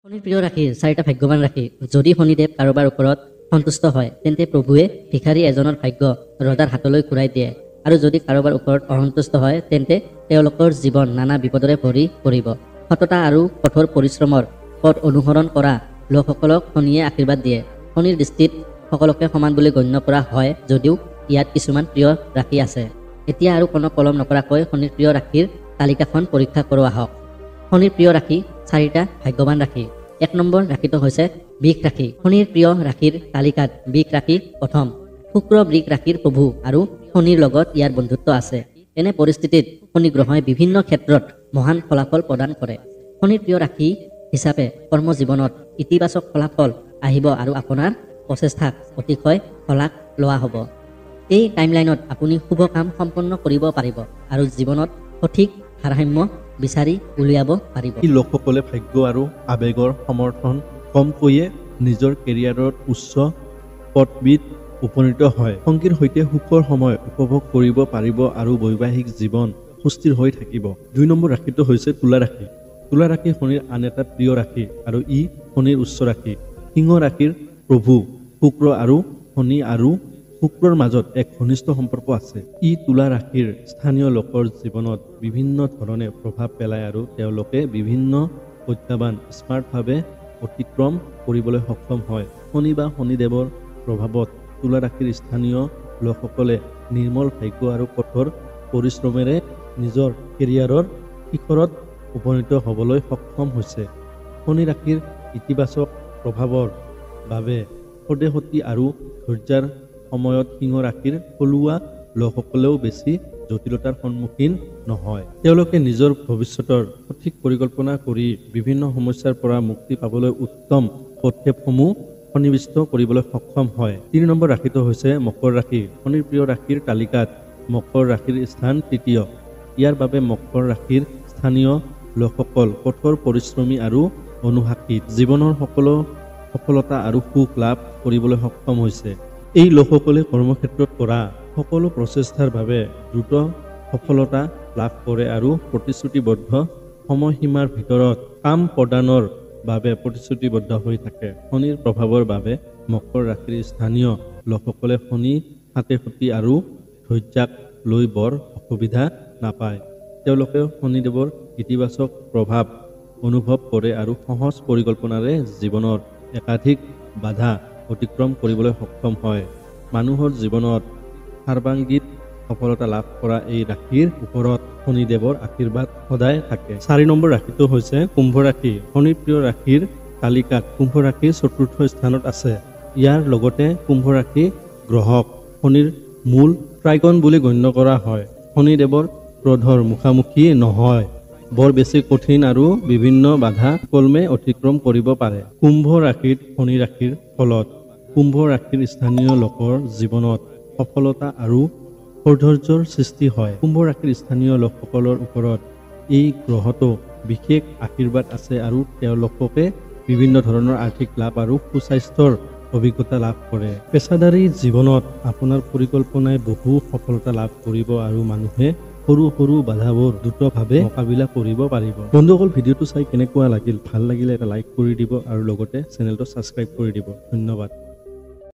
শনিৰ প্ৰিয় ৰাশিৰ 4টা ভাগ্যৱান ৰাশি। যদি শনিদেৱ কাৰোবাৰ ওপৰত সন্তুষ্ট হয় তেন্তে প্ৰভুৱে ভিখাৰী এজনৰ ভাগ্য ৰজাৰ হাতলৈ ঘূৰাই দিয়ে, আৰু যদি কাৰোবাৰ ওপৰত অসন্তুষ্ট হয় তেন্তে তেওঁলোকৰ জীৱন নানা বিপদৰে ভৰি পৰিব। সততা আৰু কঠোৰ পৰিশ্ৰমৰ পথ অনুসৰণ কৰা লোকসকলক শনিয়ে আশীৰ্বাদ দিয়ে। শনিৰ দৃষ্টিত সকলোকে সমান বুলি গণ্য কৰা হয়, যদিও ইয়াত কিছুমান প্ৰিয় ৰাশি আছে। এতিয়া আৰু কোনো পলম নকৰাকৈ শনিৰ প্ৰিয় ৰাশিৰ তালিকাখন পৰীক্ষা কৰোঁ আহক। শনিৰ প্ৰিয় ৰাশি 4টা ভাগ্যৱান ৰাশি। 1 নম্বৰ ৰাশিটো হৈছে বৃষ ৰাশি। শনিৰ প্ৰিয় ৰাশিৰ তালিকাত বৃষ ৰাশি প্ৰথম। শুক্ৰ বৃষ ৰাশিৰ প্ৰভু আৰু শনিৰ লগত ইয়াৰ বন্ধুত্ব আছে। এনে পৰিস্থিতিত শনি গ্ৰহই বিভিন্ন ক্ষেত্ৰত মহান ফলাফল প্ৰদান কৰে। শনিৰ প্ৰিয় ৰাশি হিচাপে কৰ্মজীৱনত ইতিবাচক ফলাফল আহিব আৰু আপোনাৰ প্ৰচেষ্টাক অতিশয় শলাগ লোৱা হ'ব। এই টাইমলাইনত আপুনি শুভ কাম সম্পন্ন কৰিব পাৰিব আৰু জীৱনত সঠিক ভাৰসাম্য বিচাৰি উলিয়াব পাৰিব। এই লোকসকলে ভাগ্য আৰু আৱেগৰ সমৰ্থন কমকৈয়ে নিজৰ কেৰিয়াৰত উচ্চ পদবীত উপনীত হয়। সংগীৰ সৈতে সুখৰ সময় উপভোগ কৰিব পাৰিব আৰু বৈবাহিক জীৱন সুস্থিৰ হৈ থাকিব। 2 নম্বৰ ৰাশিটো হৈছে তুলা ৰাশি। তুলা ৰাশি শনিৰ আন এটা প্ৰিয় ৰাশি আৰু ই শনিৰ উচ্চ ৰাশি। সিংহ ৰাশিৰ প্ৰভু শুক্ৰ আৰু শনি আৰু শুক্ৰৰ মাজত এক ঘনিষ্ঠ সম্পৰ্ক আছে। ই তুলা ৰাশিৰ স্থানীয় লোকৰ জীৱনত বিভিন্ন ধৰণে প্ৰভাৱ পেলায় আৰু তেওঁলোকে বিভিন্ন প্ৰত্যাহ্বান স্মাৰ্টভাৱে অতিক্ৰম কৰিবলৈ সক্ষম হয়। শনি বা শনিদেৱৰ প্ৰভাৱত তুলা ৰাশিৰ স্থানীয় লোকসকলে নিৰ্মল ভাগ্য আৰু কঠোৰ পৰিশ্ৰমেৰে নিজৰ কেৰিয়াৰৰ শিখৰত উপনীত হ'বলৈ সক্ষম হৈছে। শনি ৰাশিৰ ইতিবাচক প্ৰভাৱৰ বাবে সদেশতী আৰু ধৈৰ্য্যৰ সময়ত সিংহ ৰাশিৰ থলুৱা লোকসকলেও বেছি জটিলতাৰ সন্মুখীন নহয়। তেওঁলোকে নিজৰ ভৱিষ্যতৰ সঠিক পৰিকল্পনা কৰি বিভিন্ন সমস্যাৰ পৰা মুক্তি পাবলৈ উত্তম পদক্ষেপসমূহ সন্নিৱিষ্ট কৰিবলৈ সক্ষম হয়। 3 নম্বৰ ৰাশিটো হৈছে মকৰ ৰাশি। শনিৰ প্ৰিয় ৰাশিৰ তালিকাত মকৰ ৰাশিৰ স্থান 3য়। ইয়াৰ বাবে মকৰ ৰাশিৰ স্থানীয় লোকসকল কঠোৰ পৰিশ্ৰমী আৰু অনুশাসিত। জীৱনৰ সকলো সফলতা আৰু সুখ লাভ কৰিবলৈ সক্ষম হৈছে। এই লোকসকলে কৰ্মক্ষেত্ৰত কৰা সকলো প্ৰচেষ্টাৰ বাবে দ্ৰুত সফলতা লাভ কৰে আৰু প্ৰতিশ্ৰুতিবদ্ধ সময়সীমাৰ ভিতৰত কাম প্ৰদানৰ বাবে প্ৰতিশ্ৰুতিবদ্ধ হৈ থাকে। শনিৰ প্ৰভাৱৰ বাবে মকৰ ৰাশিৰ স্থানীয় লোকসকলে শনি সাতেসতী আৰু ধৈৰ্য্যক লৈ বৰ অসুবিধা নাপায়। তেওঁলোকে শনিদেৱৰ ইতিবাচক প্ৰভাৱ অনুভৱ কৰে আৰু সহজ পৰিকল্পনাৰে জীৱনৰ একাধিক বাধা অতিক্ৰম কৰিবলৈ সক্ষম হয়। মানুহৰ জীৱনত সৰ্বাংগীন সফলতা লাভ কৰা এই ৰাশিৰ ওপৰত শনিদেৱৰ আশীৰ্বাদ সদায় থাকে। 4 নম্বৰ ৰাশিটো হৈছে কুম্ভ ৰাশি। শনিৰ প্ৰিয় ৰাশিৰ তালিকাত কুম্ভ ৰাশি 4ৰ্থ স্থানত আছে। ইয়াৰ লগতে কুম্ভ ৰাশি গ্ৰহক শনিৰ মূল ট্ৰাইগন বুলি গণ্য কৰা হয়। শনিদেৱৰ ক্ৰোধৰ মুখামুখি নহয়, বৰ বেছি কঠিন আৰু বিভিন্ন বাধা কলমে অতিক্ৰম কৰিব পাৰে। কুম্ভ ৰাশিত শনি ৰাশিৰ ফলত কুম্ভ ৰাশিৰ স্থানীয় লোকৰ জীৱনত সফলতা আৰু সৌন্দৰ্যৰ সৃষ্টি হয়। কুম্ভ ৰাশিৰ স্থানীয় লোকসকলৰ ওপৰত এই গ্ৰহটো বিশেষ আশীৰ্বাদ আছে আৰু তেওঁলোকে বিভিন্ন ধৰণৰ আৰ্থিক লাভ আৰু সুস্বাস্থ্যৰ অভিজ্ঞতা লাভ কৰে। পেছাদাৰী জীৱনত আপোনাৰ পৰিকল্পনাই বহু সফলতা লাভ কৰিব আৰু মানুহে সৰু সৰু বাধাবোৰ দ্ৰুতভাৱে মোকাবিলা কৰিব পাৰিব। বন্ধুসকল, ভিডিঅ'টো চাই কেনেকুৱা লাগিল? ভাল লাগিলে এটা লাইক কৰি দিব আৰু লগতে চেনেলটো ছাবস্ক্ৰাইব কৰি দিব। ধন্যবাদ।